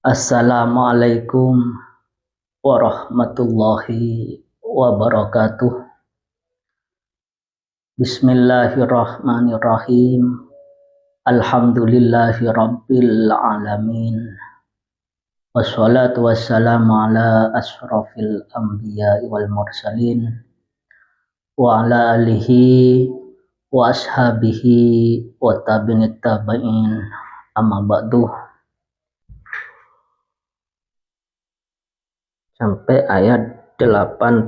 Assalamualaikum warahmatullahi wabarakatuh. Bismillahirrahmanirrahim. Alhamdulillahi rabbil alamin. Wassalatu wassalamu ala ashrafil anbiya'i wal mursalin wa ala alihi wa ashabihi wa tabi'in tabi'in, amma ba'du. Sampai ayat 86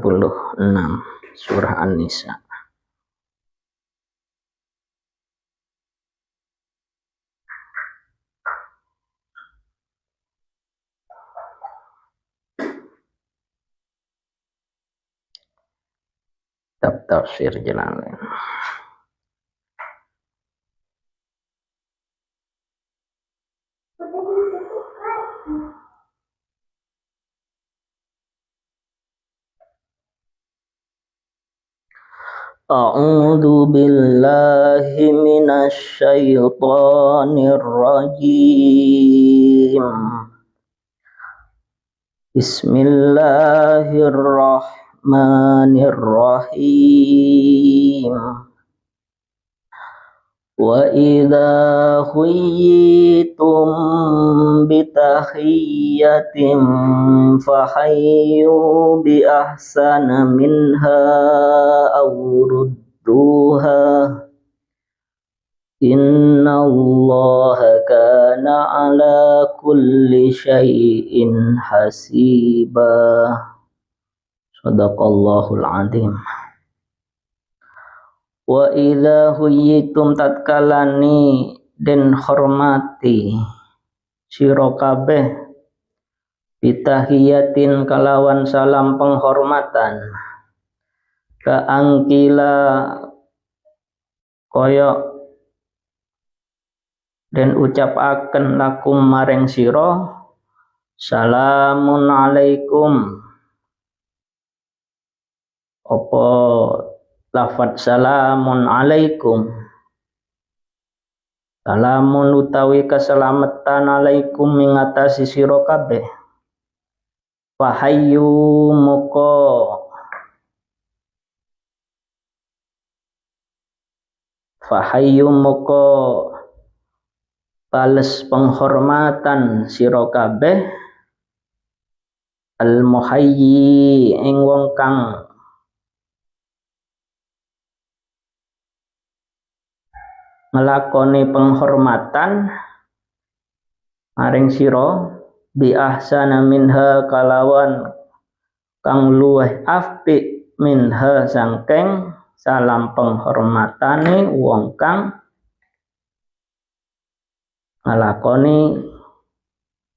surah An-Nisa. Tafsir Jalalain. A'udzu billahi minasy syaithanir rajim. Bismillahirrahmanirrahim. Wa idza khuyyitum bitahiyyatin fahayyu bi ahsana minha aw rudduha innallaha kana ala kulli syai'in hasiba. Shadaqallahul azim. Wa idza huyyitum tatkalani den hormati sira kabeh bitahiyatin kalawan salam penghormatan kaangkila kaya den ucapaken lakum maring sira salamun alaikum, apa lafadz salamun alaikum, salamun utawi keselamatan alaikum mengatasi sira kabeh. Fahayyu moko bales penghormatan sira kabeh al muhayyi ing wong kang ngelakoni penghormatan maring sira bi ahsana minha kalawan kang luweh apik minha sangking salam penghormatane wong kang ngelakoni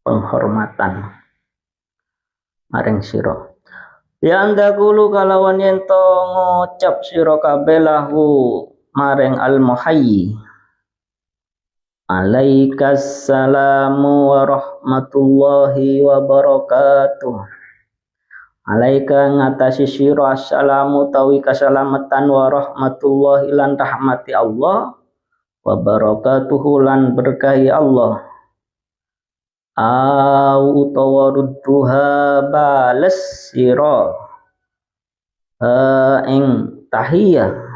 penghormatan maring sira. Ya anda kulu kalawan yen to ngucap sira kabeh lahu maring al muhayyi alaikassalamu warahmatullahi wabarakatuh. Alaika ngatasi sira assalamu tawi kasalamatan warahmatullahi lan rahmati Allah wabarakatuhu lan berkahi Allah. Au utawa rudduha bales sira ing tahiyah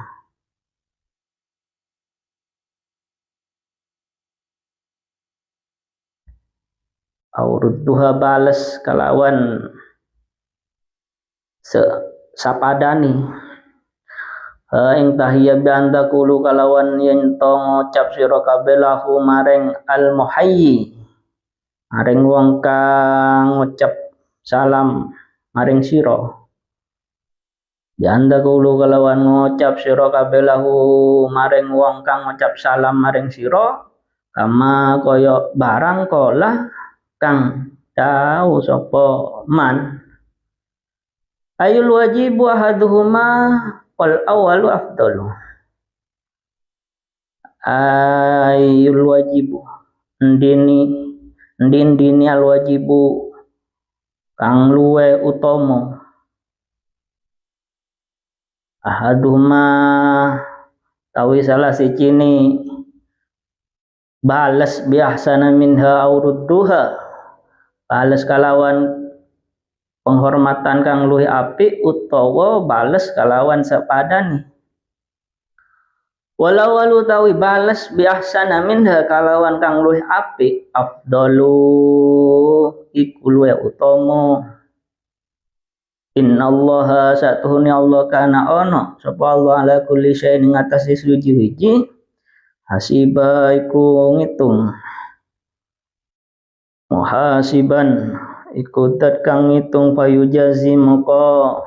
aurudduha bales kalawan sapadani ing tahiyya banda kulu kalawan yen to ngucap sira kabeh lahu maring al muhayyi maring wong kang ngucap salam maring sira. Banda kulu kalawan ngucap sira kabeh lahu maring wong kang ngucap salam maring sira kama kaya barang kolah kang tahu sapa man ayul wajibu ahaduhuma wal awalu afdalu. Ayul wajibu ndini al wajibu kang luwe utama ahaduhuma tawi salah sicini bales biahsana minha aurudduha bales kalawan penghormatan kang luwih apik utawa bales kalawan sepadane. Walau walu tawi bales bi ahsana minha kalawan kang luwih apik afdalu iku luwih utama. Innallaha satuhune Allah kana ono sapa Allah ala kulli syai'in ing atase suci-suci hasiba iku ngitung muhasiban iku dat kang ngitung payujazi moko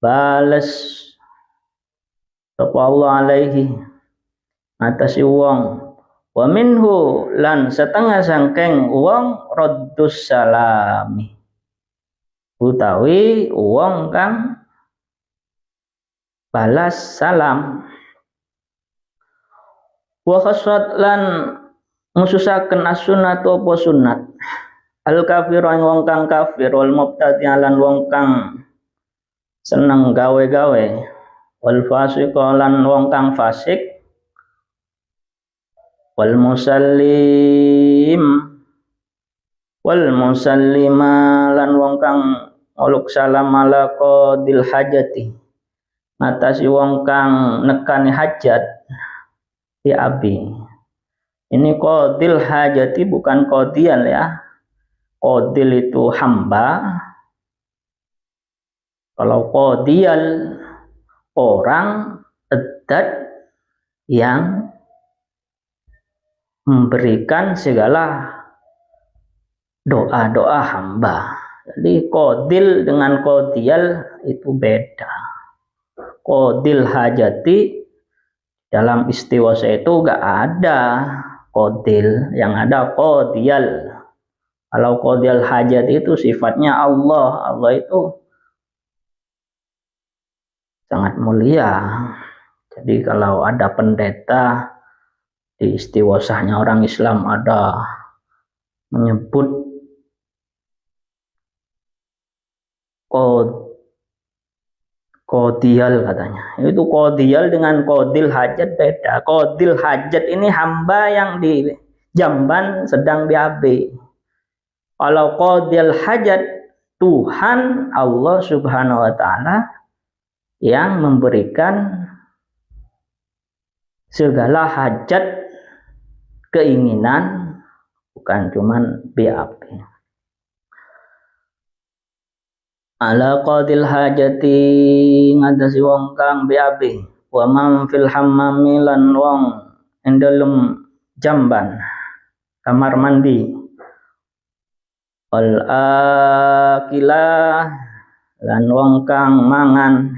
bales sapa Allah alaihi atase wong wa minhu lan setengah sangkeng wong raddus salami utawi wong kang balas salam wa khasrat lan ngususaken as-sunnatu apa sunnat al kafiru ing wong kang kafir wal mubtadi' lan wong kang seneng gawe-gawe wal fasiqa lan wong kang fasik wal musallima lan wong kang uluk salam ala qadil hajati ngatasi wong kang nekani hajat di abi. Ini qadil hajati bukan qadian ya. Qadil itu hamba. Kalau qadial orang edat yang memberikan segala doa-doa hamba. Jadi qadil dengan qadial itu beda. Qadil hajati dalam istiwasa itu gak ada qadil, yang ada qadial. Kalau qadial hajat itu sifatnya Allah. Allah itu sangat mulia. Jadi kalau ada pendeta di istiwasahnya orang Islam ada menyebut qadial katanya. Itu qadial dengan qadil hajat beda. Qadil hajat ini hamba yang di jamban sedang diabe. Kalau qadil hajat Tuhan Allah Subhanahu wa taala yang memberikan segala hajat keinginan, bukan cuman BAP. Ala qadil hajati ngatasi wong kang BAP wa man fil hammami lan wong ing dalem jamban kamar mandi wal akilah lan wong kang mangan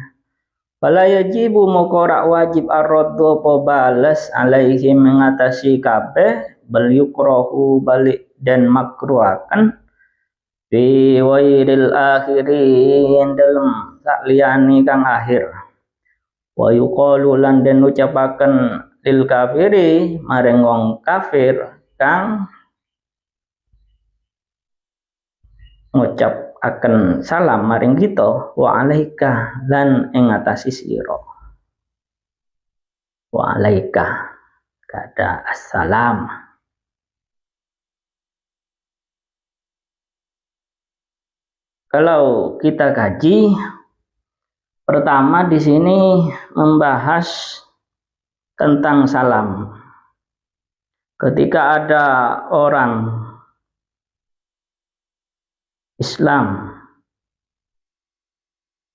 fala yajibu moko wajib ar-raddu apa balas alaihi mengatasi kabeh bal yukrahu balik dan makruhaken fi wairil akhirin dalam sakliyane kang akhir wa yuqalu lan den ucapaken lil kafiri maring wong kafir kang ngucap akan salam maring kita wa alaika lan ing atasi sira wa alaika kada assalam. Kalau kita kaji pertama di sini membahas tentang salam. Ketika ada orang Islam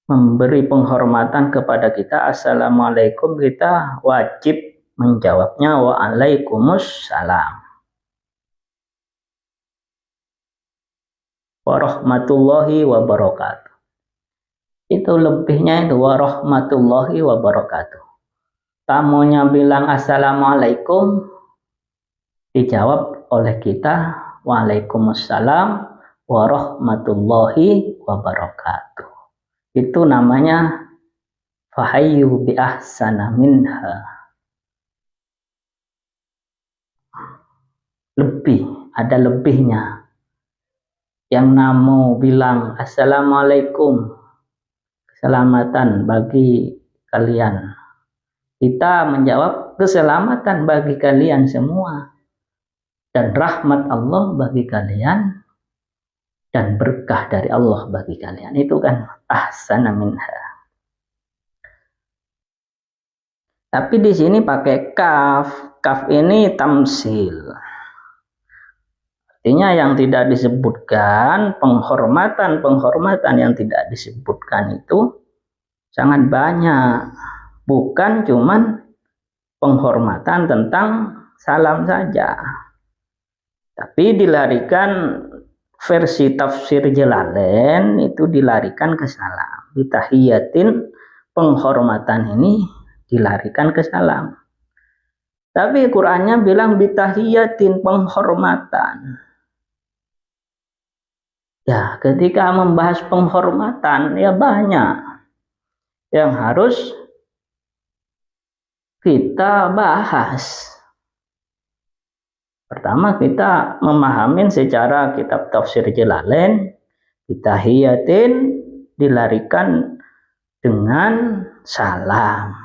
memberi penghormatan kepada kita, assalamualaikum, kita wajib menjawabnya waalaikumsalam warahmatullahi wabarakatuh. Itu lebihnya itu warahmatullahi wabarakatuh. Tamunya bilang assalamualaikum, dijawab oleh kita waalaikumsalam warahmatullahi wabarakatuh. Itu namanya fahayyu bi ahsana minha. Lebih, ada lebihnya. Yang namu bilang assalamualaikum, keselamatan bagi kalian. Kita menjawab keselamatan bagi kalian semua dan rahmat Allah bagi kalian dan berkah dari Allah bagi kalian. Itu kan ahsana minha. Tapi di sini pakai kaf. Kaf ini tamsil. Artinya yang tidak disebutkan, penghormatan yang tidak disebutkan itu sangat banyak. Bukan cuman penghormatan tentang salam saja. Tapi dilarikan versi tafsir Jalalain itu dilarikan ke salam. Bitahiyatin, penghormatan ini dilarikan ke salam. Tapi Qur'annya bilang bitahiyatin, penghormatan. Ya, ketika membahas penghormatan, ya banyak yang harus kita bahas. Pertama, kita memahamin secara kitab tafsir Jalalain, bitahiyatin dilarikan dengan salam.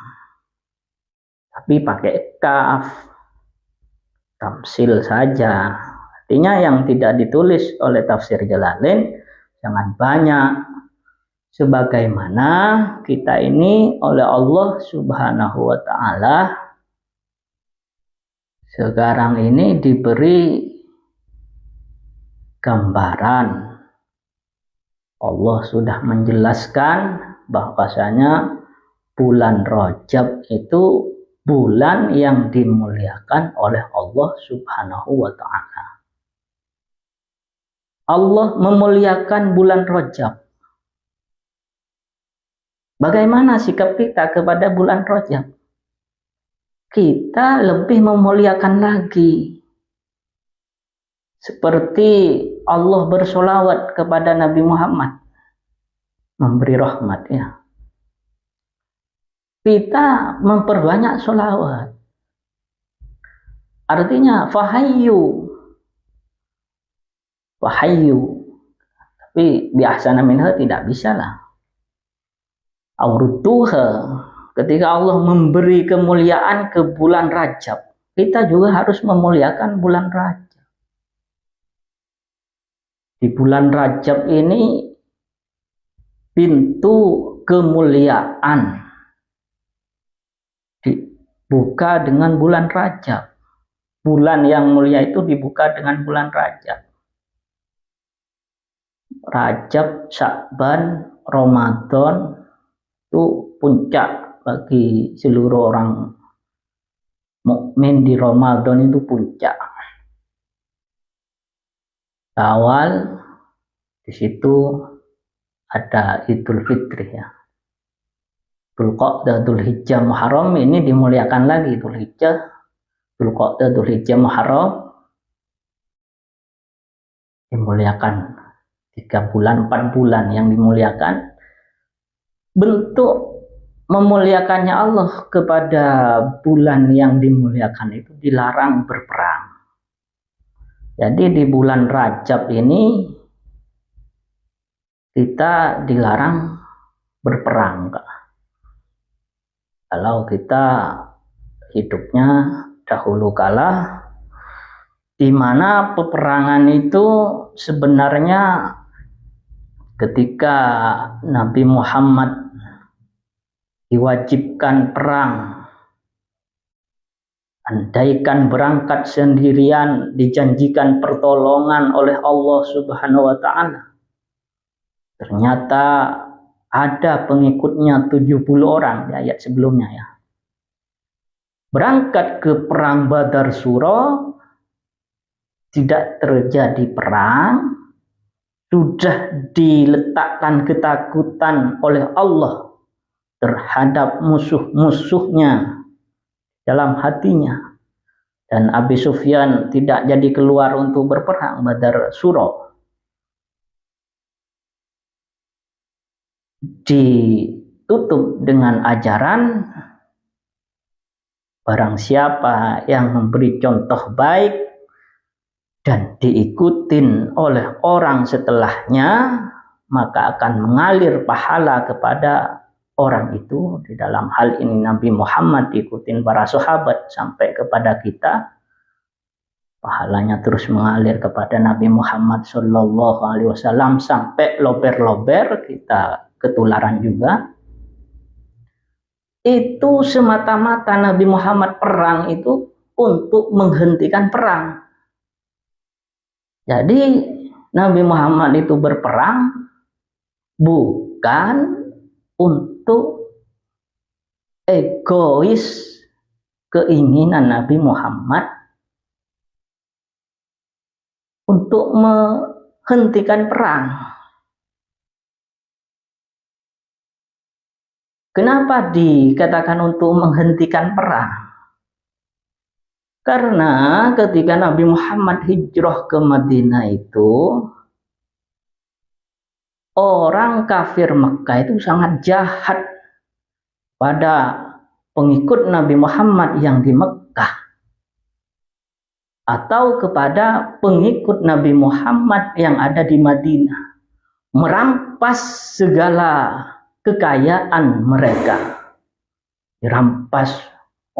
Tapi pakai kaf, tamsil saja. Artinya yang tidak ditulis oleh tafsir Jalalain sangat banyak. Sebagaimana kita ini oleh Allah Subhanahu wa ta'ala sekarang ini diberi gambaran. Allah sudah menjelaskan bahwasanya bulan Rajab itu bulan yang dimuliakan oleh Allah Subhanahu wa ta'ala. Allah memuliakan bulan Rajab. Bagaimana sikap kita kepada bulan Rajab? Kita lebih memuliakan lagi. Seperti Allah bersolawat kepada Nabi Muhammad, memberi rahmat ya. Kita memperbanyak solawat. Artinya fahayyu. Tapi biasanya minha tidak bisa lah. Aurudduha. Ketika Allah memberi kemuliaan ke bulan Rajab, kita juga harus memuliakan bulan Rajab. Di bulan Rajab ini pintu kemuliaan dibuka dengan bulan Rajab. Bulan yang mulia itu dibuka dengan bulan Rajab. Rajab, Sya'ban, Ramadan itu puncak bagi seluruh orang mukmin. Di Ramadan itu puncak. Awal di situ ada Idul Fitri ya. Dzulqa'dah, Dzulhijjah, Muharram ini dimuliakan lagi. Dzulhijjah, Dzulqa'dah, Dzulhijjah, Muharram dimuliakan. 3 bulan, 4 bulan yang dimuliakan. Bentuk memuliakannya Allah kepada bulan yang dimuliakan itu dilarang berperang. Jadi di bulan Rajab ini kita dilarang berperang. Kalau kita hidupnya dahulu kala, di mana peperangan itu sebenarnya ketika Nabi Muhammad diwajibkan perang, andaikan berangkat sendirian dijanjikan pertolongan oleh Allah Subhanahu wa ta'ala, ternyata ada pengikutnya 70 orang di ayat sebelumnya ya. Berangkat ke perang Badar Surah, tidak terjadi perang, sudah diletakkan ketakutan oleh Allah terhadap musuh-musuhnya dalam hatinya. Dan Abi Sufyan tidak jadi keluar untuk berperang Badar Surah. Ditutup dengan ajaran barang siapa yang memberi contoh baik dan diikutin oleh orang setelahnya, maka akan mengalir pahala kepada orang itu. Di dalam hal ini Nabi Muhammad diikutin para sahabat sampai kepada kita. pahalanya terus mengalir kepada Nabi Muhammad SAW sampai lober-lober kita ketularan juga. Itu semata-mata Nabi Muhammad perang itu untuk menghentikan perang. Jadi Nabi Muhammad itu berperang bukan untuk egois keinginan Nabi Muhammad untuk menghentikan perang. Kenapa dikatakan untuk menghentikan perang? Karena ketika Nabi Muhammad hijrah ke Madinah itu, orang kafir Mekah itu sangat jahat pada pengikut Nabi Muhammad yang di Mekah, atau kepada pengikut Nabi Muhammad yang ada di Madinah, merampas segala kekayaan mereka, dirampas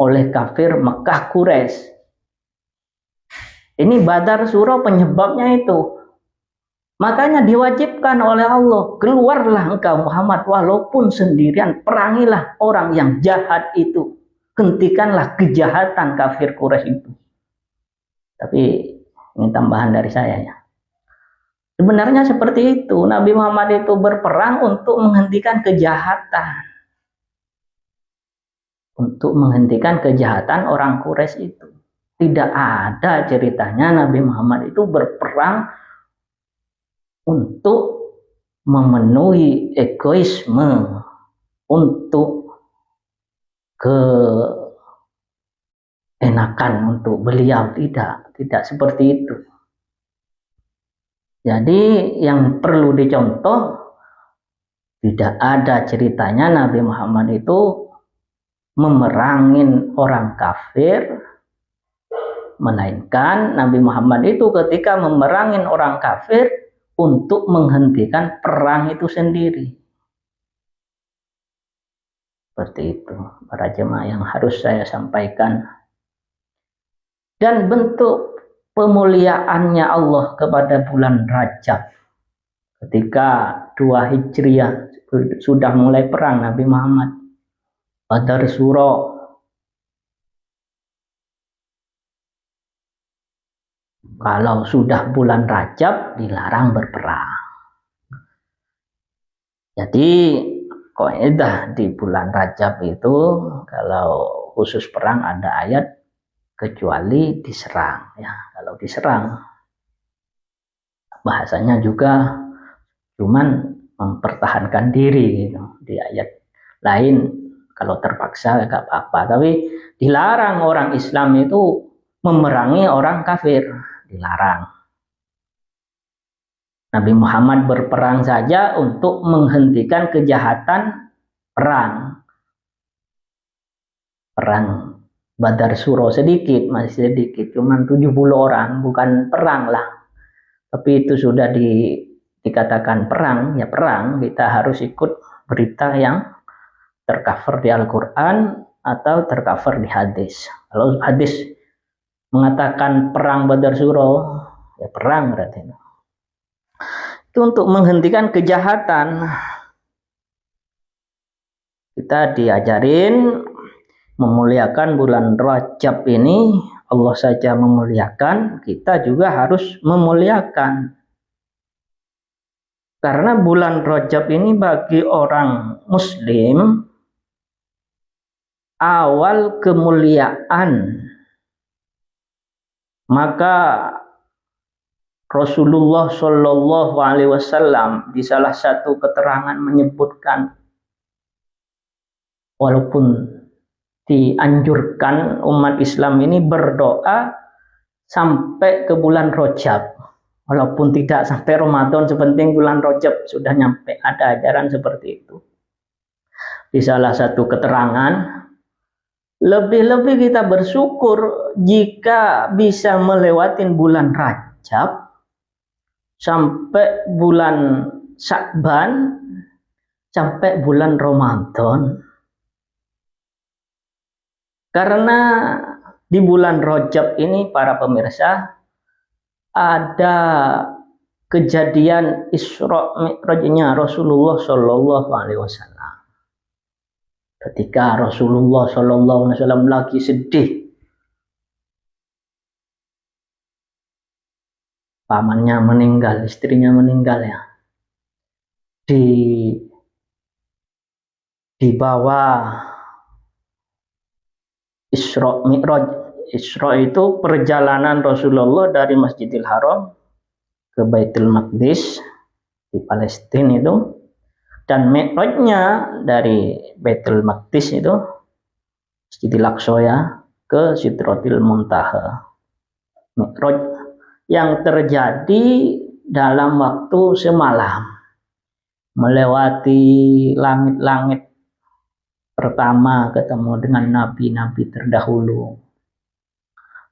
oleh kafir Mekah Quraisy. Ini Badar Surah penyebabnya itu. Makanya diwajibkan oleh Allah, keluarlah engkau Muhammad walaupun sendirian, perangilah orang yang jahat itu, hentikanlah kejahatan kafir Quraisy itu. Tapi ini tambahan dari saya ya. Sebenarnya seperti itu, Nabi Muhammad itu berperang untuk menghentikan kejahatan. Untuk menghentikan kejahatan orang Quraisy itu. Tidak ada ceritanya Nabi Muhammad itu berperang untuk memenuhi egoisme, untuk keenakan untuk beliau. Tidak seperti itu. Jadi yang perlu dicontoh, tidak ada ceritanya Nabi Muhammad itu memerangin orang kafir, melainkan Nabi Muhammad itu ketika memerangin orang kafir untuk menghentikan perang itu sendiri. Seperti itu para jemaah yang harus saya sampaikan. Dan bentuk pemuliaannya Allah kepada bulan Rajab ketika 2 Hijriah sudah mulai perang Nabi Muhammad, Badar Surah. Kalau sudah bulan Rajab dilarang berperang. Jadi kaidah di bulan Rajab itu kalau khusus perang ada ayat kecuali diserang ya. Kalau diserang bahasanya juga cuman mempertahankan diri gitu. Di ayat lain kalau terpaksa enggak apa-apa, tapi dilarang orang Islam itu memerangi orang kafir, dilarang. Nabi Muhammad berperang saja untuk menghentikan kejahatan perang. Perang Badar Surah sedikit, masih sedikit, cuman 70 orang, bukan perang lah. Tapi itu sudah dikatakan perang, ya perang, kita harus ikut berita yang tercover di Al-Quran atau tercover di hadis. Kalau hadis mengatakan perang Badar Surah, ya perang berarti. Itu untuk menghentikan kejahatan. Kita diajarin memuliakan bulan Rajab ini. Allah saja memuliakan, kita juga harus memuliakan. Karena bulan Rajab ini bagi orang Muslim awal kemuliaan. Maka Rasulullah Shallallahu Alaihi Wasallam di salah satu keterangan menyebutkan, walaupun dianjurkan umat Islam ini berdoa sampai ke bulan Rajab, walaupun tidak sampai Ramadan, sepenting bulan Rajab sudah nyampe. Ada ajaran seperti itu. Di salah satu keterangan, lebih-lebih kita bersyukur jika bisa melewati bulan Rajab sampai bulan Sya'ban, sampai bulan Ramadan. Karena di bulan Rajab ini para pemirsa ada kejadian Isra Mi'rajnya Rasulullah Shallallahu Alaihi Wasallam. Ketika Rasulullah Shallallahu Alaihi Wasallam lagi sedih, pamannya meninggal, istrinya meninggal ya, di bawah Isra Mi'raj. Isra itu perjalanan Rasulullah dari Masjidil Haram ke Baitul Maqdis di Palestina itu, dan Mi'rajnya dari Baitul Maqdis itu Masjidil Aqsa ya ke Sidratil Muntaha. Mi'raj yang terjadi dalam waktu semalam, melewati langit-langit pertama, ketemu dengan nabi-nabi terdahulu.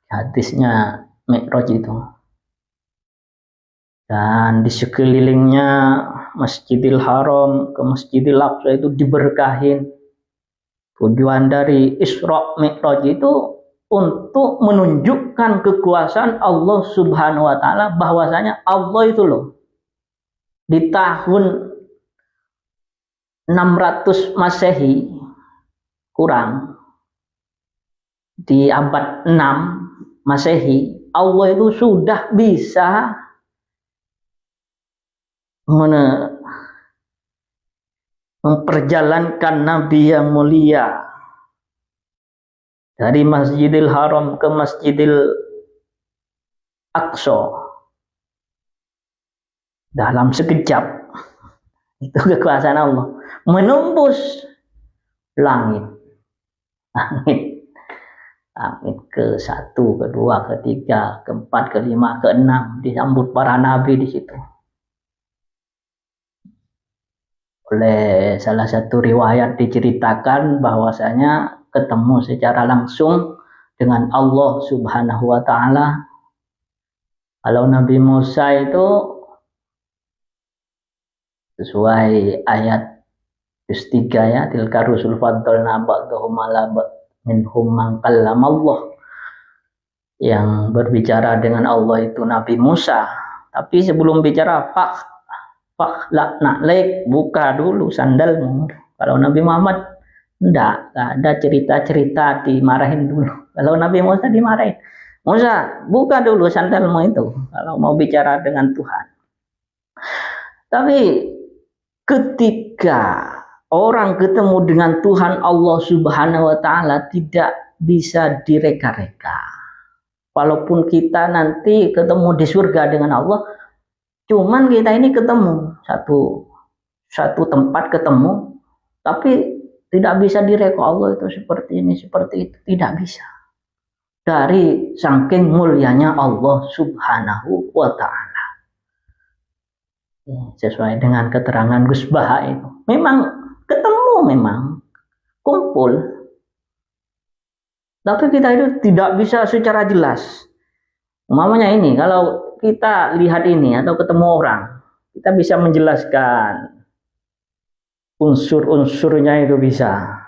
Hadisnya Mi'raj itu. Dan di sekelilingnya Masjidil Haram ke Masjidil Aqsa itu diberkahin. Tujuan dari Isra Mi'raj itu untuk menunjukkan kekuasaan Allah Subhanahu wa taala, bahwasanya Allah itu loh di tahun 600 Masehi kurang, di abad 6 Masehi, Allah itu sudah bisa memperjalankan Nabi yang mulia dari Masjidil Haram ke Masjidil Aqsa dalam sekejap. Itu kekuasaan Allah menembus langit ke-1, ke-2, ke-3, ke-4, ke-5, ke-6, disambut para nabi di situ. Oleh salah satu riwayat diceritakan bahwasanya ketemu secara langsung dengan Allah Subhanahu wa taala. Kalau Nabi Musa itu sesuai ayat 3 ya, tilka rusul faddalna ba'dhum ala minhum man kallama Allah. Yang berbicara dengan Allah itu Nabi Musa. Tapi sebelum bicara na'lek, buka dulu sandalmu. Kalau Nabi Muhammad enggak ada cerita-cerita dimarahin dulu. Kalau Nabi Musa dimarahin. Musa, buka dulu sandalmu itu kalau mau bicara dengan Tuhan. Tapi ketika orang ketemu dengan Tuhan Allah Subhanahu wa taala tidak bisa direka-reka. Walaupun kita nanti ketemu di surga dengan Allah, cuman kita ini ketemu satu tempat ketemu, tapi tidak bisa direka Allah itu seperti ini, seperti itu, tidak bisa. Dari saking mulianya Allah Subhanahu wa taala. Sesuai dengan keterangan Gus Baha itu. Memang ketemu, memang kumpul. Tapi kita itu tidak bisa secara jelas. Umpamanya ini, kalau kita lihat ini atau ketemu orang, kita bisa menjelaskan unsur-unsurnya itu bisa.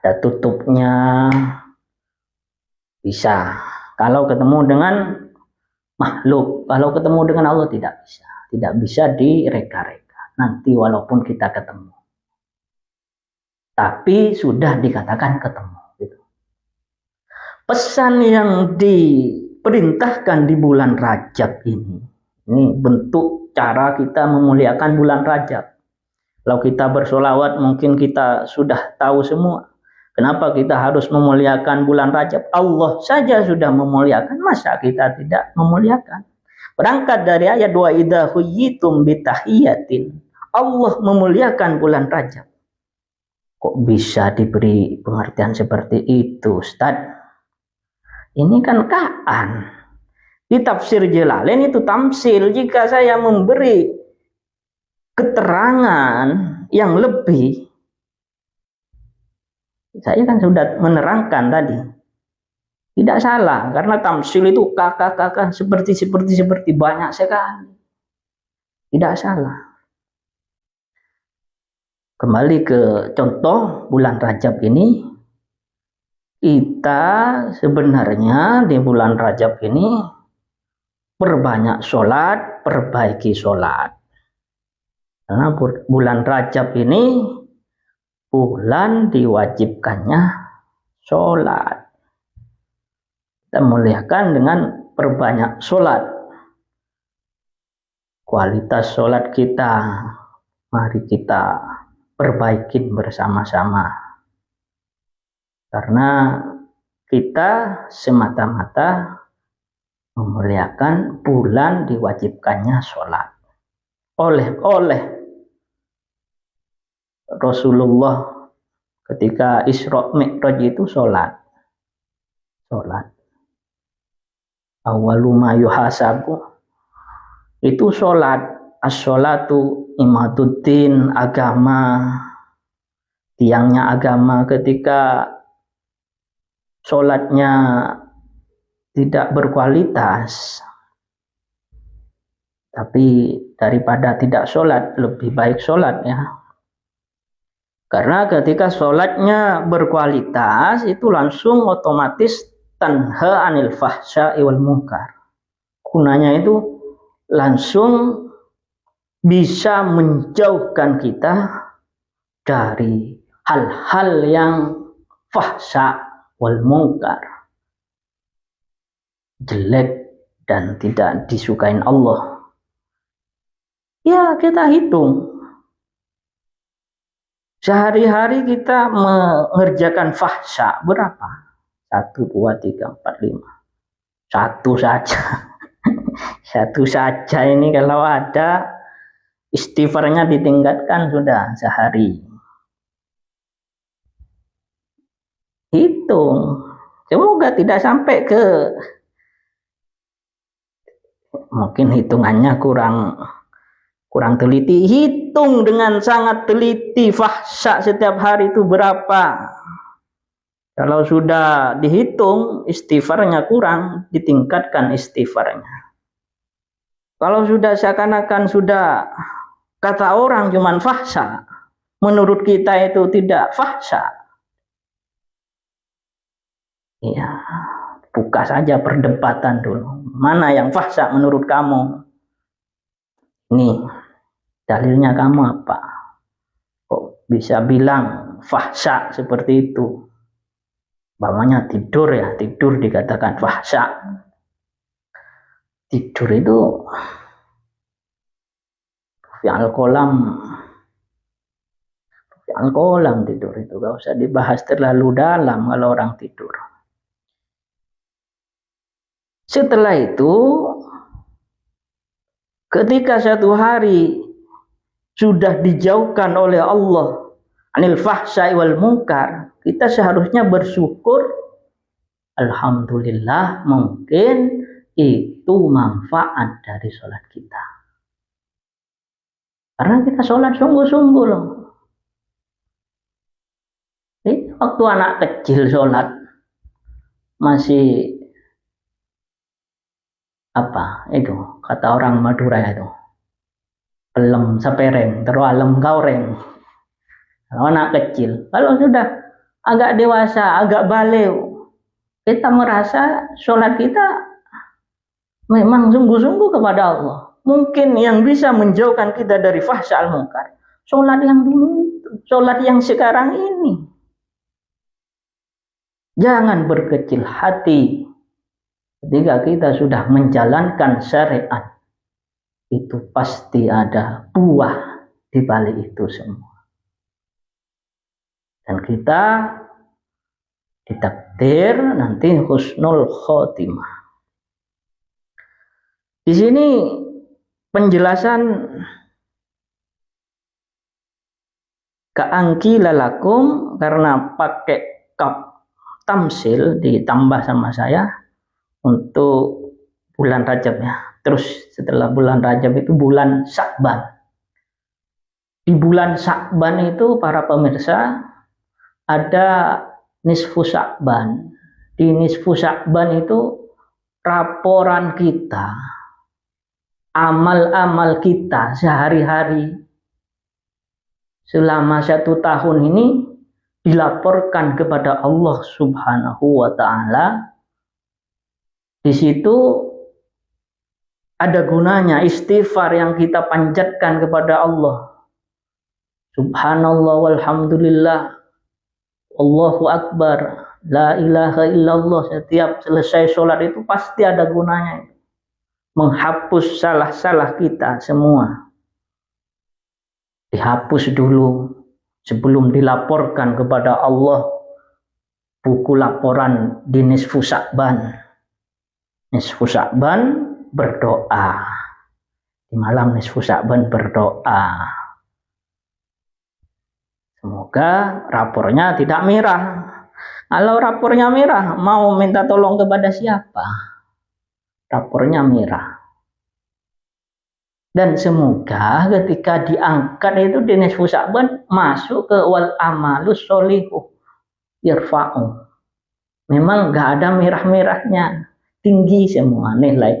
Ada tutupnya, bisa. Kalau ketemu dengan makhluk, kalau ketemu dengan Allah tidak bisa. Tidak bisa direka-reka. Nanti walaupun kita ketemu. Tapi sudah dikatakan ketemu. Gitu. Pesan yang diperintahkan di bulan Rajab ini bentuk cara kita memuliakan bulan Rajab. Kalau kita bersolawat mungkin kita sudah tahu semua. Kenapa kita harus memuliakan bulan Rajab? Allah saja sudah memuliakan, masa kita tidak memuliakan? Berangkat dari ayat wa idza huyitum bitahiyatin. Allah memuliakan bulan Rajab. Kok bisa diberi pengertian seperti itu, Ustaz? Ini kan kaan. Di tafsir Jalalain itu tamsil. Jika saya memberi keterangan yang lebih, saya kan sudah menerangkan tadi. Tidak salah, karena tamsil itu kakak-kakak seperti banyak sekali. Tidak salah. Kembali ke contoh bulan Rajab ini, kita sebenarnya di bulan Rajab ini perbanyak sholat, perbaiki sholat. Karena bulan Rajab ini bulan diwajibkannya sholat. Kita muliakan dengan perbanyak sholat. Kualitas sholat kita, mari kita perbaikin bersama-sama. Karena kita semata-mata memuliakan bulan diwajibkannya sholat. Oleh Rasulullah ketika Isra Mi'raj itu sholat. Awwalu ma yuhasabu itu sholat. As-sholatu imaduddin, agama, tiangnya agama. Ketika sholatnya tidak berkualitas, tapi daripada tidak sholat lebih baik sholat ya. Karena ketika sholatnya berkualitas itu langsung otomatis tanha anil fahsya'i wal munkar. Gunanya itu langsung bisa menjauhkan kita dari hal-hal yang fahsya wal munkar, jelek dan tidak disukain Allah. Ya, kita hitung sehari-hari kita mengerjakan fahsya berapa? 1, 2, 3, 4, 5. Satu saja. Satu saja ini kalau ada istighfarnya ditingkatkan sudah sehari. Hitung. Semoga tidak sampai ke, mungkin hitungannya kurang teliti. Hitung dengan sangat teliti fahsya setiap hari itu berapa. Kalau sudah dihitung istighfarnya kurang, ditingkatkan istighfarnya. Kalau sudah seakan-akan sudah kata orang cuman fahsya, menurut kita itu tidak fahsya, ya buka saja perdebatan dulu. Mana yang fahsya menurut kamu? Nih, dalilnya kamu apa? Kok bisa bilang fahsya seperti itu? Bapaknya tidur ya, tidur dikatakan fahsya. Tidur itu fi'al kolam tidur itu gak usah dibahas terlalu dalam kalau orang tidur. Setelah itu ketika satu hari sudah dijauhkan oleh Allah anil fahsya'i wal munkar, kita seharusnya bersyukur. Alhamdulillah, mungkin itu manfaat dari sholat kita. Karena kita sholat sungguh-sungguh loh. Ini waktu anak kecil sholat masih apa itu kata orang Madura itu, pelem sapereng terwalem gaureng. Kalau anak kecil, kalau sudah agak dewasa, agak balik, kita merasa sholat kita memang sungguh-sungguh kepada Allah. Mungkin yang bisa menjauhkan kita dari fahsya al-munkar, sholat yang dulu itu, sholat yang sekarang ini. Jangan berkecil hati ketika kita sudah menjalankan syariat. Itu pasti ada buah di balik itu semua. Dan kita ditakdir nanti husnul khotimah. Di sini penjelasan ka'angki lalakum karena pakai kaf tamsil ditambah sama saya untuk bulan Rajab ya. Terus setelah bulan Rajab itu bulan Sya'ban. Di bulan Sya'ban itu para pemirsa ada nisfu Sya'ban. Di nisfu Sya'ban itu laporan kita, amal-amal kita sehari-hari, selama 1 tahun ini dilaporkan kepada Allah Subhanahu wa Ta'ala. Di situ ada gunanya istighfar yang kita panjatkan kepada Allah. Subhanallah walhamdulillah, Allahu Akbar, la ilaha illallah. Setiap selesai sholat itu pasti ada gunanya, menghapus salah-salah kita semua. Dihapus dulu sebelum dilaporkan kepada Allah. Buku laporan di nisfu Sya'ban. Nisfu Sya'ban berdoa. Di malam nisfu Sya'ban berdoa. Semoga rapornya tidak merah. Kalau rapornya merah, mau minta tolong kepada siapa? Rapornya merah. Dan semoga ketika diangkat itu di nisfu Sya'ban masuk ke wal amalus sholihu yarfa'u. Memang nggak ada merah-merahnya, tinggi semua nilai.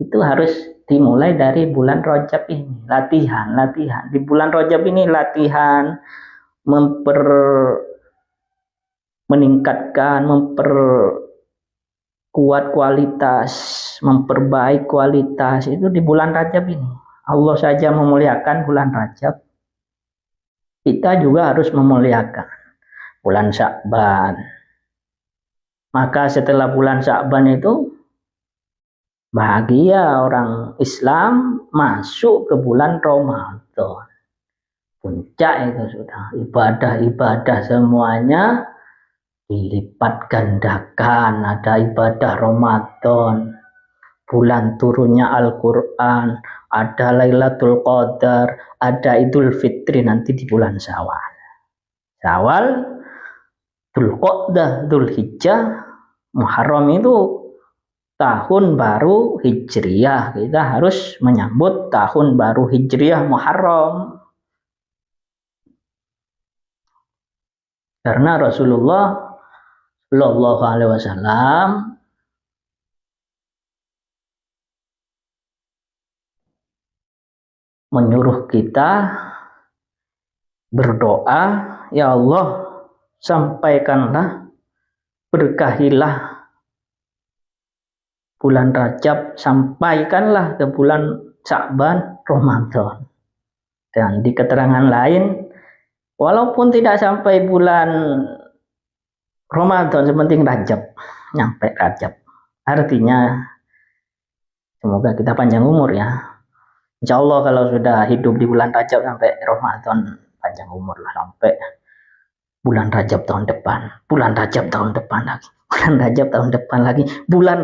Itu harus dimulai dari bulan Rajab ini. Latihan. Di bulan Rajab ini latihan meningkatkan, memperkuat kualitas, memperbaik kualitas itu di bulan Rajab ini. Allah saja memuliakan bulan Rajab. Kita juga harus memuliakan bulan Sya'ban. Maka setelah bulan Sya'ban itu bahagia orang Islam masuk ke bulan Ramadan. Puncak itu sudah ibadah-ibadah semuanya dilipat gandakan. Ada ibadah Ramadan, bulan turunnya Al-Quran, ada Lailatul Qadar, ada Idul Fitri nanti di bulan Syawal. Syawal, Dzulqa'dah, Dzulhijjah, Muharram itu tahun baru Hijriyah. Kita harus menyambut tahun baru Hijriyah Muharram. Karena Rasulullah Shallallahu Alaihi Wasallam menyuruh kita berdoa, ya Allah, sampaikanlah, berkahilah bulan Rajab, sampaikanlah ke bulan Sya'ban, Ramadan. Dan di keterangan lain, walaupun tidak sampai bulan Ramadan, sepenting Rajab, nyampe Rajab. Artinya, semoga kita panjang umur ya. Insya Allah kalau sudah hidup di bulan Rajab sampai Ramadan, panjang umur lah sampai bulan Rajab tahun depan, bulan Rajab tahun depan lagi, bulan Rajab tahun depan lagi, bulan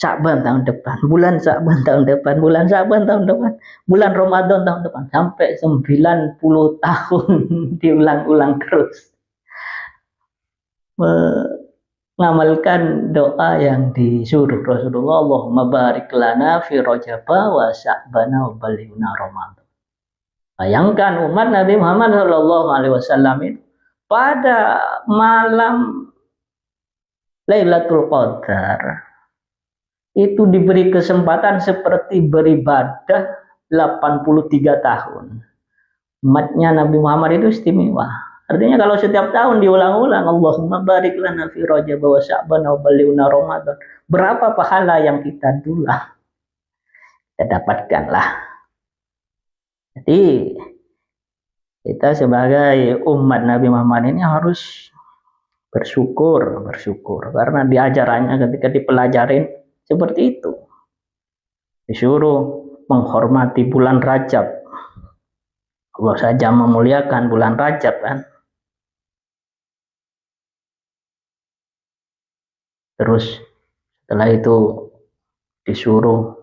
Sya'ban tahun depan, bulan Sya'ban tahun depan, bulan Sya'ban tahun depan, bulan Ramadan tahun depan, sampai 90 tahun diulang-ulang terus. Mengamalkan doa yang disuruh Rasulullah, Allahumma barik lana fi Rajaba wa Sya'bana wa balighna Ramadan. Bayangkan umat Nabi Muhammad SAW itu pada malam Lailatul Qadar itu diberi kesempatan seperti beribadah 83 tahun. Umatnya Nabi Muhammad itu istimewa. Artinya kalau setiap tahun diulang-ulang, Allahumma barik lana fi Rajab wa Sya'ban wa balighna Ramadan, berapa pahala yang kita dulang, kita dapatkanlah. Jadi kita sebagai umat Nabi Muhammad ini harus bersyukur karena diajarannya ketika dipelajarin seperti itu. Disuruh menghormati bulan Rajab. Allah saja memuliakan bulan Rajab kan. Terus setelah itu disuruh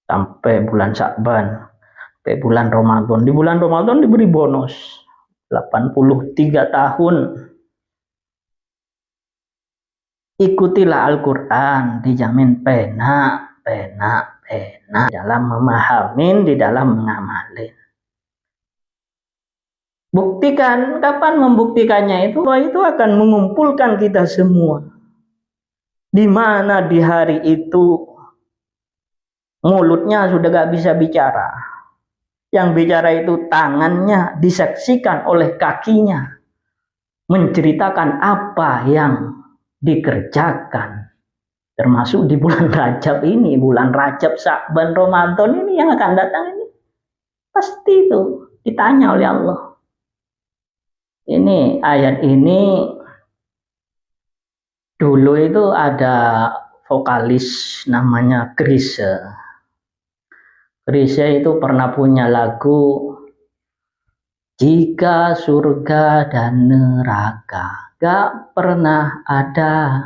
sampai bulan Sya'ban, sampai bulan Ramadan. Di bulan Ramadan diberi bonus 83 tahun. Ikutilah Al-Quran, dijamin pena dalam memahamin, di dalam mengamalin. Buktikan, kapan membuktikannya itu? Bahwa itu akan mengumpulkan kita semua. Di mana di hari itu mulutnya sudah gak bisa bicara, Yang bicara itu tangannya disaksikan oleh kakinya, menceritakan apa yang dikerjakan. Termasuk di bulan Rajab ini, bulan Rajab, Sya'ban, Ramadan ini yang akan datang ini. Pasti itu ditanya oleh Allah. Ini ayat ini dulu itu ada vokalis namanya Chrisye. Chrisye itu pernah punya lagu, jika surga dan neraka gak pernah ada,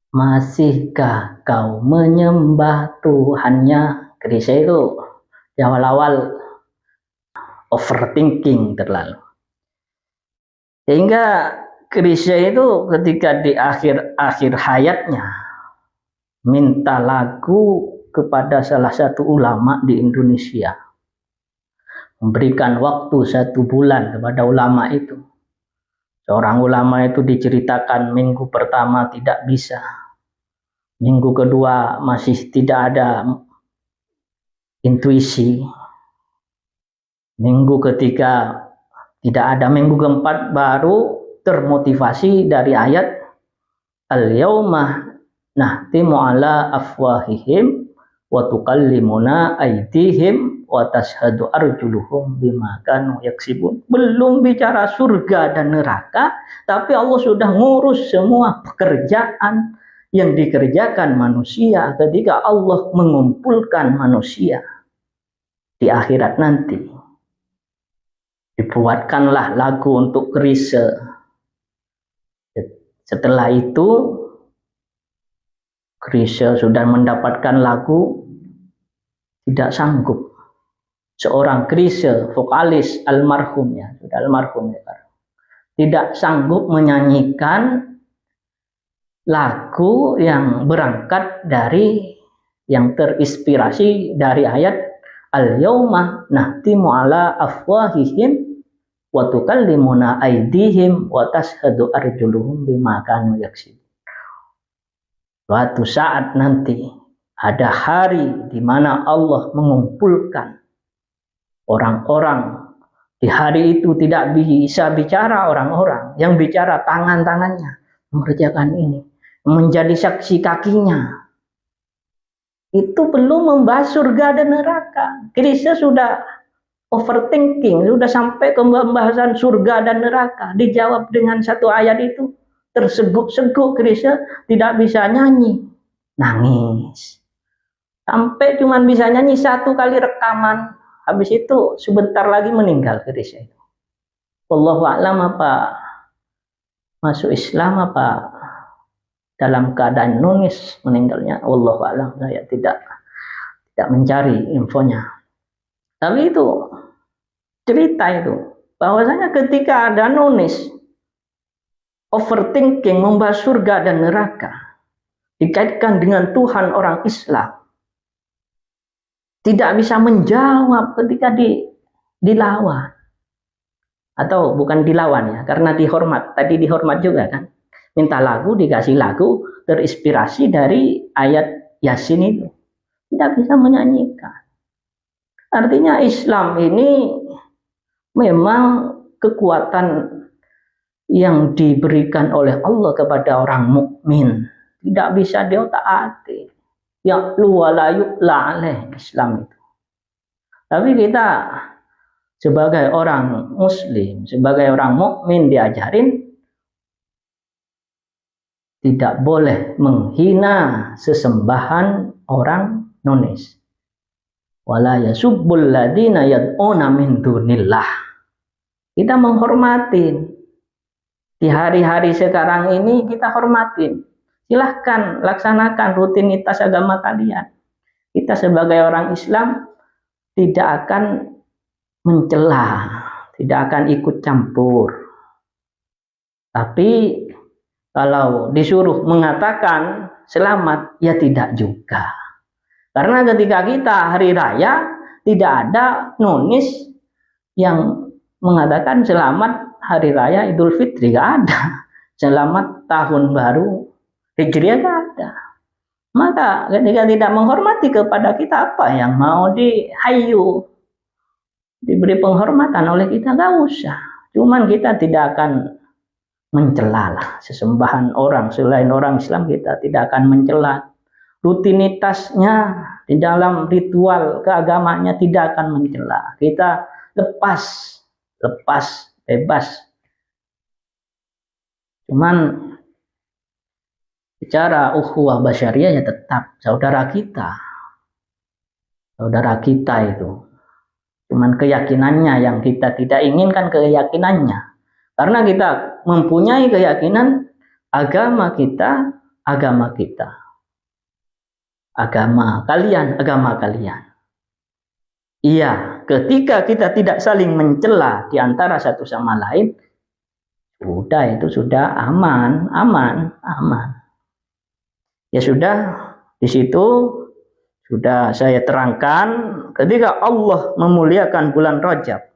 masihkah kau menyembah Tuhannya? Chrisye itu di awal-awal overthinking terlalu. Sehingga Chrisye itu ketika di akhir hayatnya minta lagu kepada salah satu ulama di Indonesia, memberikan waktu 1 bulan kepada ulama itu. Seorang ulama itu diceritakan minggu pertama tidak bisa, minggu kedua masih tidak ada intuisi, minggu ketiga tidak ada, minggu keempat baru termotivasi dari ayat al-yauma nahtimu ala afwahihim wa tukallimuna aydihim wa tashhadu arjuluhum bima kanu yaksibun. Belum bicara surga dan neraka, tapi Allah sudah ngurus semua pekerjaan yang dikerjakan manusia ketika Allah mengumpulkan manusia di akhirat nanti. Dibuatkanlah lagu untuk Chrisye. Setelah itu Chrisye sudah mendapatkan lagu, tidak sanggup. Seorang Chrisye, vokalis almarhum ya, sudah almarhum ya, tidak sanggup menyanyikan lagu yang berangkat dari, yang terinspirasi dari ayat al-yauma nahtimu ala afwahihim wa tukallimuna aydihim wa tashhadu arjuluhum bima kanu yaksibun. Suatu saat nanti ada hari di mana Allah mengumpulkan orang-orang. Di hari itu tidak bisa bicara orang-orang, yang bicara tangan-tangannya mengerjakan ini, menjadi saksi kakinya. Itu belum membahas surga dan neraka. Chrisye sudah overthinking, sudah sampai ke pembahasan surga dan neraka. Dijawab dengan satu ayat itu, terseguk-seguk Chrisye, tidak bisa nyanyi, nangis. Sampai cuma bisa nyanyi 1 kali rekaman, habis itu sebentar lagi meninggal Chrisye itu. Wallahu a'lam, apa masuk Islam apa dalam keadaan nunis meninggalnya, wallahu a'lam, saya tidak mencari infonya. Tapi itu cerita itu bahwasanya ketika ada nunis overthinking membahas surga dan neraka dikaitkan dengan Tuhan orang Islam, tidak bisa menjawab ketika dilawan, atau bukan dilawan ya, karena dihormat, tadi dihormat juga kan, minta lagu dikasih lagu terinspirasi dari ayat Yasin itu, tidak bisa menyanyikan. Artinya Islam ini memang kekuatan yang diberikan oleh Allah kepada orang mukmin, tidak bisa diotak-atik. Ya lu wala yu'la alaih Islam itu. Tapi kita sebagai orang muslim, sebagai orang mukmin diajarin tidak boleh menghina sesembahan orang nonis. Wala yasubbul ladina yad'una min dunillah. Kita menghormatin. Di hari-hari sekarang ini kita hormatin. Silahkan laksanakan rutinitas agama kalian. Kita sebagai orang Islam tidak akan mencela, tidak akan ikut campur. Tapi kalau disuruh mengatakan selamat, ya tidak juga. Karena ketika kita hari raya tidak ada nonis yang mengatakan selamat hari raya Idul Fitri, gak ada. Selamat tahun baru Hijriah, gak ada. Maka ketika tidak menghormati kepada kita, apa yang mau dihayu? diberi penghormatan oleh kita, nggak usah. Cuman kita tidak akan mencela lah sesembahan orang selain orang Islam, kita tidak akan mencela. Rutinitasnya di dalam ritual keagamanya tidak akan mencela. Kita lepas, bebas. Cuman bicara ukhuwah basyariah ya tetap saudara kita itu. Cuman keyakinannya yang kita tidak inginkan, keyakinannya. Karena kita mempunyai keyakinan agama kita, agama kalian. Iya, ketika kita tidak saling mencela di antara satu sama lain, itu sudah aman. Ya sudah, di situ sudah saya terangkan ketika Allah memuliakan bulan Rajab.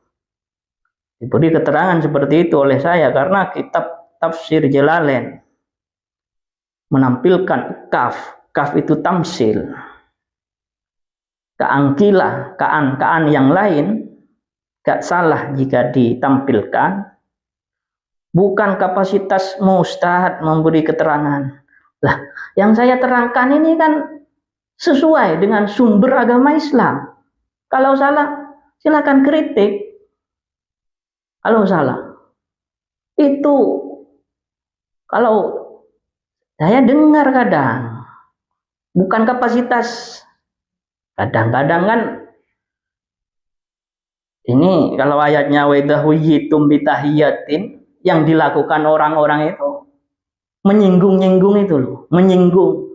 Diberi keterangan seperti itu oleh saya karena kitab tafsir Jalalain menampilkan kaf itu tamsil. Kaan yang lain gak salah jika ditampilkan. Bukan kapasitas Ustadz memberi keterangan. Lah, yang saya terangkan ini kan sesuai dengan sumber agama Islam. Kalau salah, silakan kritik. Kalau salah, itu kalau saya dengar kadang, bukan kapasitas. Kadang-kadang kan ini kalau ayatnya wedahwiyitum bitahiyatin, yang dilakukan orang-orang itu menyinggung itu loh, menyinggung.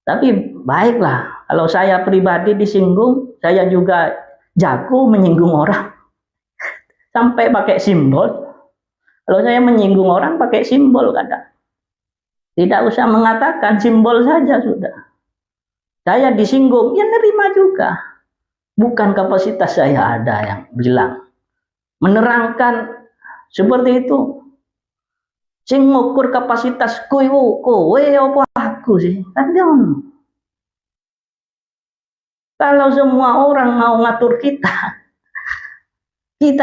Tapi baiklah, kalau saya pribadi disinggung, saya juga jago menyinggung orang. Sampai pakai simbol. Kalau saya menyinggung orang pakai simbol kadang. Tidak usah mengatakan, simbol saja sudah. Saya disinggung, ya nerima juga. Bukan kapasitas saya ada yang bilang. Menerangkan seperti itu. Sing ngukur kapasitas kowe apa aku sih? Kan kalau semua orang mau ngatur kita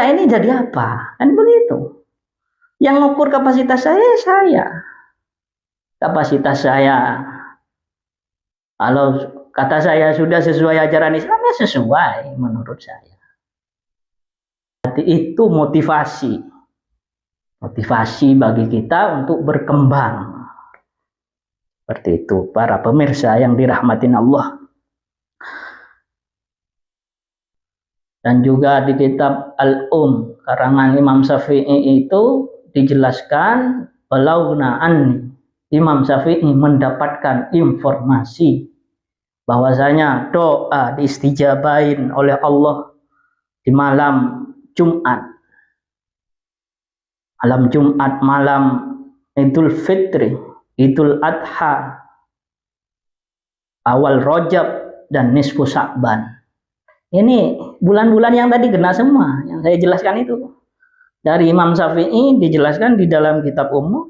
ini jadi apa? Kan begitu. Yang ngukur kapasitas saya. Kapasitas saya, kalau kata saya sudah sesuai ajaran Islam, ya sesuai menurut saya. Jadi itu motivasi bagi kita untuk berkembang. Seperti itu para pemirsa yang dirahmatin Allah. Dan juga di kitab karangan Imam Syafi'i itu dijelaskan balaugna anni, Imam Syafi'i mendapatkan informasi bahwasanya doa diistijabain oleh Allah di malam Jumat. Malam Idul Fitri, Idul Adha, awal Rajab dan nisfu Sya'ban. Ini bulan-bulan yang tadi kena semua, yang saya jelaskan itu. Dari Imam Syafi'i dijelaskan di dalam kitab umum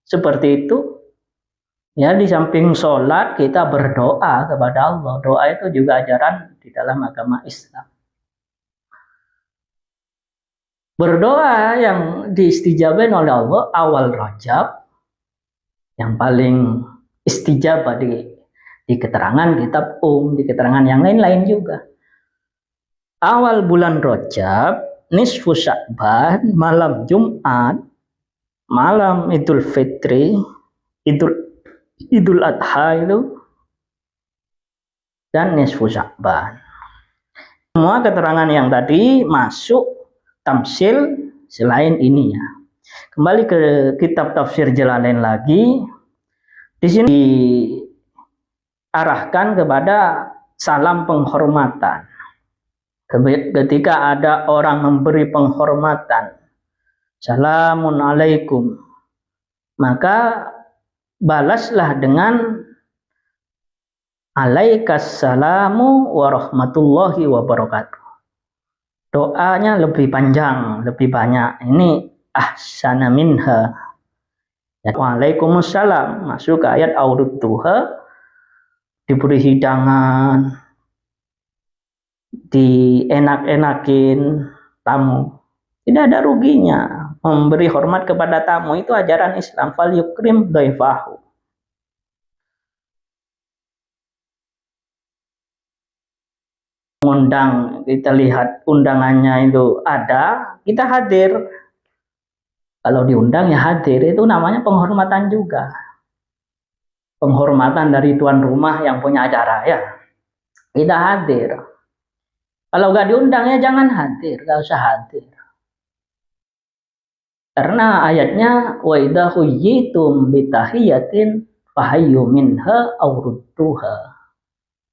seperti itu. Ya, di samping sholat kita berdoa kepada Allah. Doa itu juga ajaran di dalam agama Islam. Berdoa yang diistijabahin oleh Allah awal Rajab, yang paling istijabah di keterangan kitab di keterangan yang lain-lain juga. Awal bulan Rajab, nisfu Sya'ban, malam Jumat, malam Idul Fitri, Idul Adha itu, dan nisfu Sya'ban. Semua keterangan yang tadi masuk tamsil selain ini ya. Kembali ke kitab tafsir Jalalain lagi. Di sini diarahkan kepada salam penghormatan. Ketika ada orang memberi penghormatan, Assalamun alaikum, maka balaslah dengan alaikassalamu warahmatullahi wabarakatuh. Doanya lebih panjang, lebih banyak. Ini ahsana minha. Waalaikumsalam, masuk ke ayat aurudduha, diberi hidangan, dienak-enakin tamu. Tidak ada ruginya. Memberi hormat kepada tamu itu ajaran Islam. Fal yukrim dhaifahu. Undang, kita lihat undangannya itu ada, kita hadir. Kalau diundang ya hadir, itu namanya penghormatan juga. Penghormatan dari tuan rumah yang punya acara ya. Kita hadir. Kalau nggak diundang ya jangan hadir, nggak usah hadir. Karena ayatnya wa idza huyyitum bi tahiyatin fahayyu minha aw rudduha.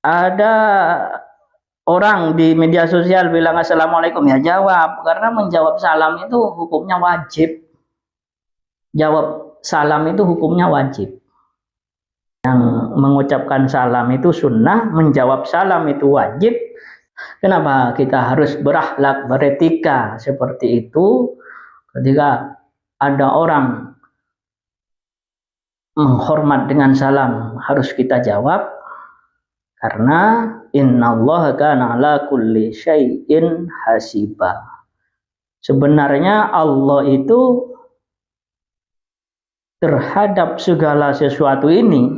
Ada orang di media sosial bilang assalamualaikum, ya jawab, karena menjawab salam itu hukumnya wajib. Jawab salam itu hukumnya wajib. Yang mengucapkan salam itu sunnah, menjawab salam itu wajib. Kenapa kita harus berakhlak, beretika seperti itu? Ketika ada orang menghormat dengan salam, harus kita jawab. Karena innallaha kana ala kulli syai'in hasiba. Sebenarnya Allah itu terhadap segala sesuatu ini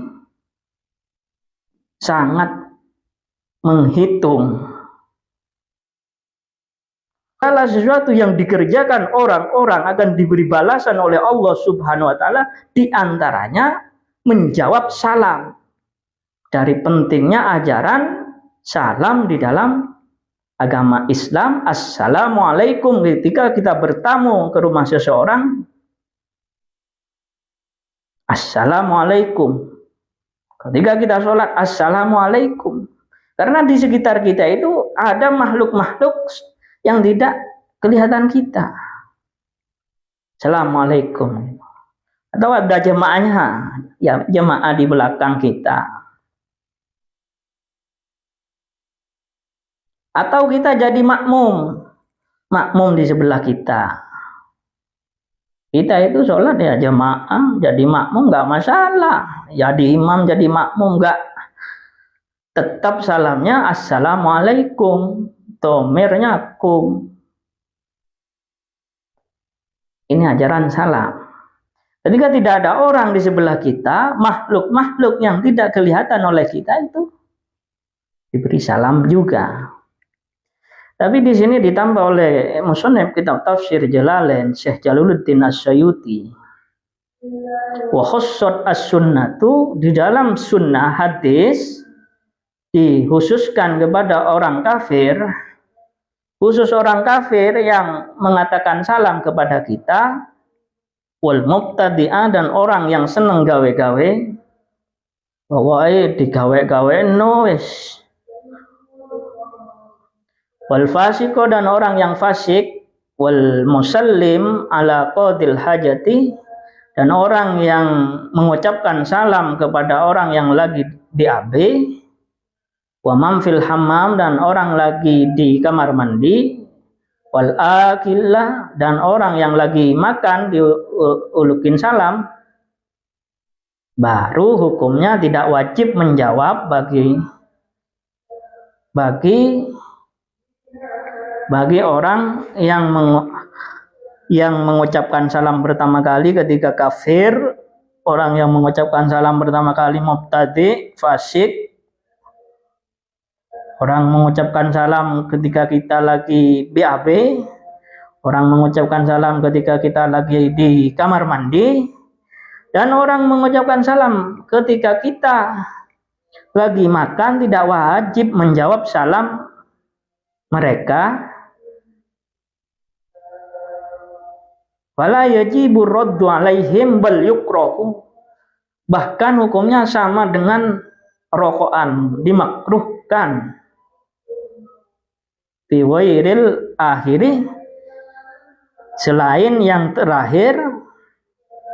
sangat menghitung. Segala sesuatu yang dikerjakan orang-orang akan diberi balasan oleh Allah Subhanahu wa taala, di antaranya menjawab salam. Dari pentingnya ajaran salam di dalam agama Islam. Assalamualaikum, ketika kita bertamu ke rumah seseorang, assalamualaikum. Ketika kita sholat, assalamualaikum. Karena di sekitar kita itu ada makhluk-makhluk yang tidak kelihatan kita. Assalamualaikum. Atau ada jemaahnya, ya jemaah di belakang kita. Atau kita jadi makmum di sebelah kita. Kita itu sholat ya jemaah, jadi makmum nggak masalah. Jadi imam, jadi makmum nggak. Tetap salamnya assalamualaikum. Tomirnya kum. Ini ajaran salam. Ketika tidak ada orang di sebelah kita, makhluk-makhluk yang tidak kelihatan oleh kita itu diberi salam juga. Tapi di sini ditambah oleh musannif kitab tafsir Jalalain Syekh Jaluluddin As-Sayuti. Wa khassat as-sunnatu, di dalam sunnah hadis dikhususkan kepada orang kafir, khusus orang kafir yang mengatakan salam kepada kita, wal mubtadi'ah, dan orang yang seneng gawe-gawe, bahwa digawe-gawe no wis, wal fasiko, dan orang yang fasik, wal musallim ala qadil hajati, dan orang yang mengucapkan salam kepada orang yang lagi BAB, wa man fil hammam, dan orang lagi di kamar mandi, wal akillah, dan orang yang lagi makan diulukin salam, baru hukumnya tidak wajib menjawab bagi orang yang mengucapkan salam pertama kali ketika kafir, orang yang mengucapkan salam pertama kali mubtadi, fasik, orang mengucapkan salam ketika kita lagi BAB, orang mengucapkan salam ketika kita lagi di kamar mandi, dan orang mengucapkan salam ketika kita lagi makan. Tidak wajib menjawab salam mereka. Wala yajibu raddu alaihim bal yukrahu. Bahkan hukumnya sama dengan rokokan, dimakruhkan. Fi wairil akhiri, selain yang terakhir,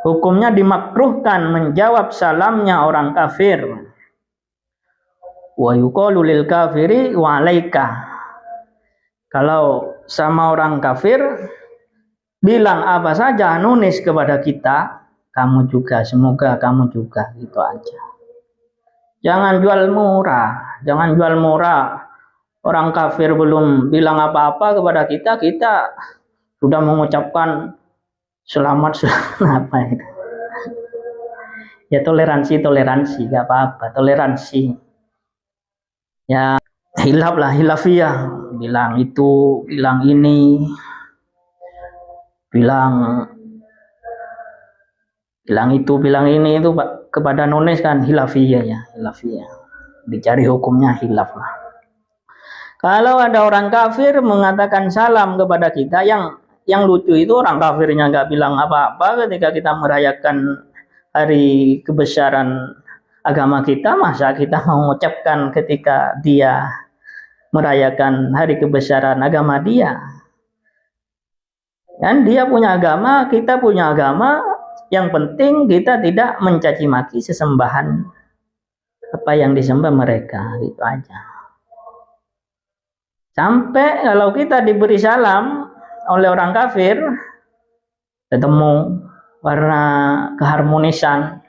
hukumnya dimakruhkan menjawab salamnya orang kafir. Wa yuqalu lil kafiri wa alaika. Kalau sama orang kafir, bilang apa saja, nunis kepada kita, kamu juga, semoga kamu juga, gitu aja. Jangan jual murah, jangan jual murah. Orang kafir belum bilang apa-apa kepada kita, kita sudah mengucapkan selamat apa itu. Ya toleransi, gak apa-apa, toleransi. Ya hilaf lah, hilafiyah. Bilang itu, bilang ini, bilang itu, bilang ini itu kepada nonis kan hilafiyah ya, hilafiyah. Dicari hukumnya hilaf lah. Kalau ada orang kafir mengatakan salam kepada kita, yang lucu itu orang kafirnya nggak bilang apa-apa ketika kita merayakan hari kebesaran agama kita, masa kita mengucapkan ketika dia merayakan hari kebesaran agama dia. Dan dia punya agama, kita punya agama, yang penting kita tidak mencaci maki sesembahan apa yang disembah mereka, gitu aja. Sampai kalau kita diberi salam oleh orang kafir, ketemu karena keharmonisan,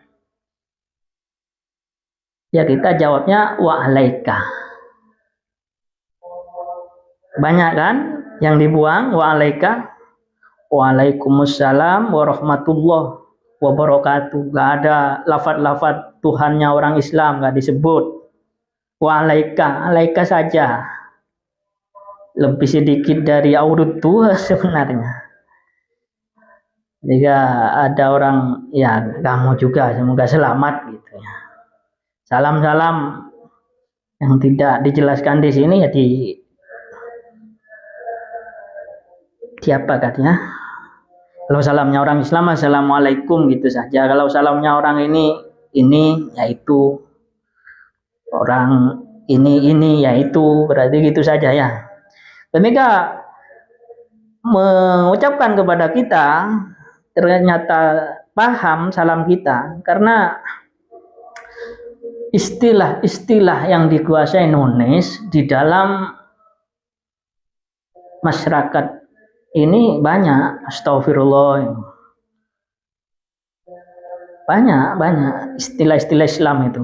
ya kita jawabnya wa'alaika. Banyak kan yang dibuang wa'alaika. Waalaikumsalam warahmatullahi wabarakatuh. Gak ada lafaz-lafaz Tuhannya orang Islam, gak disebut. Wa'alaika, alaika saja. Lebih sedikit dari aurud tua sebenarnya. Jika ada orang, ya kamu juga semoga selamat gitu ya. Salam-salam yang tidak dijelaskan di sini ya di apa katanya? Kalau salamnya orang Islam, assalamualaikum gitu saja. Kalau salamnya orang ini yaitu orang ini yaitu, berarti gitu saja ya. Ketika mengucapkan kepada kita ternyata paham salam kita, karena istilah-istilah yang dikuasai nonis di dalam masyarakat ini banyak. Astagfirullah, banyak istilah-istilah Islam itu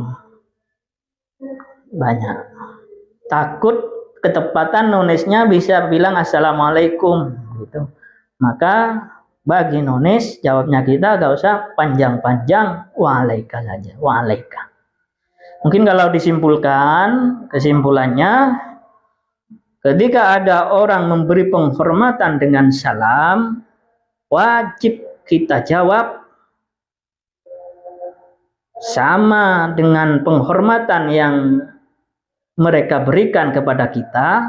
banyak. Takut ketepatan nonisnya bisa bilang assalamualaikum gitu, maka bagi nonis jawabnya kita gak usah panjang-panjang, wa'alaika saja, wa'alaika. Mungkin kalau disimpulkan, kesimpulannya, ketika ada orang memberi penghormatan dengan salam, wajib kita jawab sama dengan penghormatan yang mereka berikan kepada kita,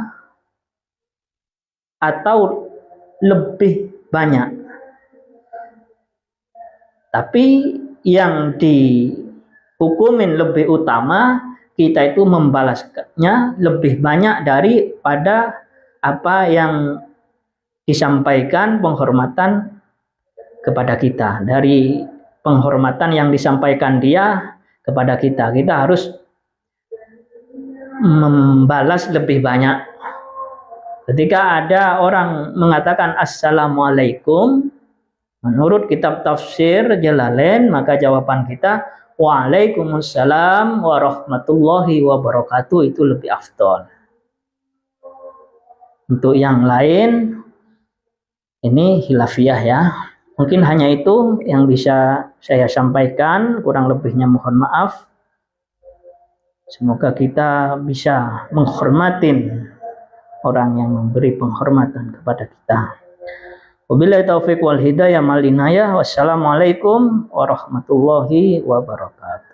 atau lebih banyak. Tapi yang dihukumin lebih utama, kita itu membalasnya lebih banyak daripada apa yang disampaikan penghormatan kepada kita. Dari penghormatan yang disampaikan dia kepada kita, kita harus membalas lebih banyak. Ketika ada orang mengatakan assalamualaikum, menurut kitab tafsir Jalalain, maka jawaban kita waalaikumsalam warahmatullahi wabarakatuh, itu lebih afdol. Untuk yang lain ini khilafiyah ya. Mungkin hanya itu yang bisa saya sampaikan, kurang lebihnya mohon maaf. Semoga kita bisa menghormatin orang yang memberi penghormatan kepada kita. Wabillahi taufiq wal hidayah mal inayah. Wassalamualaikum warahmatullahi wabarakatuh.